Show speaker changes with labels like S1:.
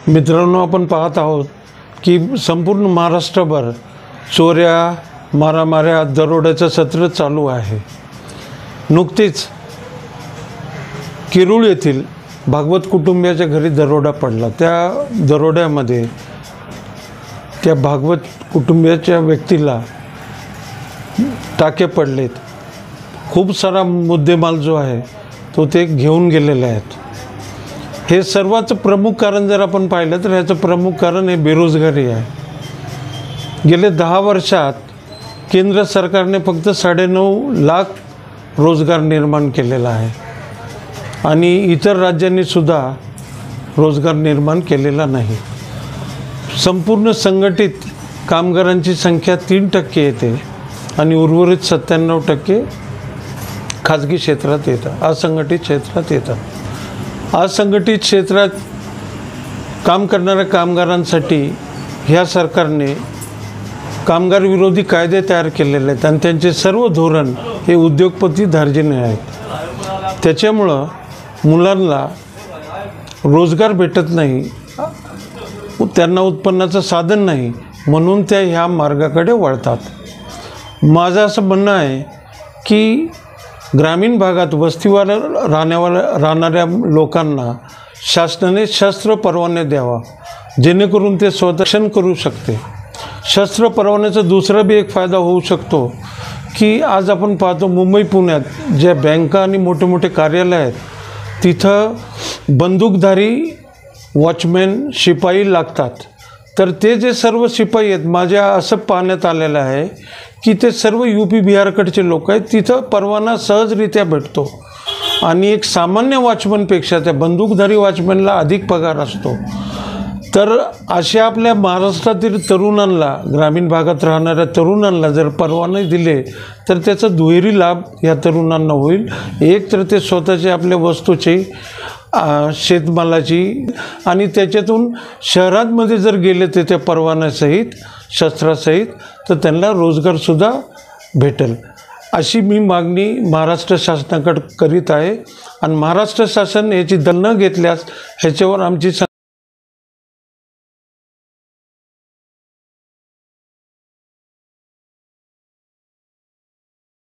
S1: मित्रांनो, आपण पाहत आहोत की संपूर्ण महाराष्ट्रभर चोऱ्या, मारामाऱ्या, दरोड्याचं सत्र चालू आहे। नुकतीच किरूळ येथील भागवत कुटुंबियाच्या घरी दरोडा पडला। त्या दरोड्यामध्ये त्या भागवत कुटुंबियाच्या व्यक्तीला टाके पडलेत। खूप सारा मुद्देमाल जो आहे तो ते घेऊन गेलेले आहेत। हे सर्वाचं प्रमुख कारण जर आपण पाहिलं तर याचं प्रमुख कारण हे बेरोजगारी आहे। गेले 10 वर्षात केंद्र सरकारने फक्त 9.5 लाख रोजगार निर्माण केलेला आहे आणि इतर राज्यांनी सुद्धा रोजगार निर्माण केलेला नाही। संपूर्ण संघटित कामगारांची संख्या 3% येते आणि उर्वरित 97% खाजगी क्षेत्रात येतात, असंघटित क्षेत्रात येतात। असंघटित क्षेत्रात काम करणाऱ्या कामगारांसाठी ह्या सरकारने कामगार विरोधी कायदे तयार केलेले आहेत आणि त्यांचे सर्व धोरण हे उद्योगपती धार्जिणे आहेत। त्याच्यामुळं मुलांना रोजगार भेटत नाही, त्यांना उत्पन्नाचं साधन नाही, म्हणून त्या ह्या मार्गाकडे वळतात। माझं असं म्हणणं आहे की ग्रामीण भागात वस्तीवर राहणाऱ्या लोकांना शासनाने शस्त्र परवाने द्यावा, जेणेकरून ते स्वतःरक्षण करू शकते। शस्त्र परवान्याचा दुसरा बी एक फायदा होऊ शकतो की आज आपण पाहतो मुंबई पुण्यात ज्या बँका आणि मोठे मोठे कार्यालय आहेत तिथं बंदूकधारी वॉचमॅन शिपाई लागतात। तर ते जे सर्व शिपाई आहेत, माझ्या असं पाहण्यात आलेलं आहे की ते सर्व UP बिहारकडचे लोक आहेत। तिथं परवाना सहजरित्या भेटतो आणि एक सामान्य वॉचमनपेक्षा त्या बंदूकधारी वॉचमॅनला अधिक पगार असतो। तर अशा आपल्या महाराष्ट्रातील तरुणांना, ग्रामीण भागात राहणाऱ्या तरुणांना जर परवाने दिले तर त्याचा दुहेरी लाभ या तरुणांना होईल। एक तर ते स्वतःचे आपल्या वस्तूची, शेतमालाची आणि त्याच्यातून शहरांमध्ये जर गेले ते त्या परवान्यासहित, शस्त्रासहित, तर त्यांना रोजगारसुद्धा भेटेल। अशी मी मागणी महाराष्ट्र शासनाकडे करीत आहे आणि महाराष्ट्र शासन याची दखल न घेतल्यास ह्याच्यावर आमची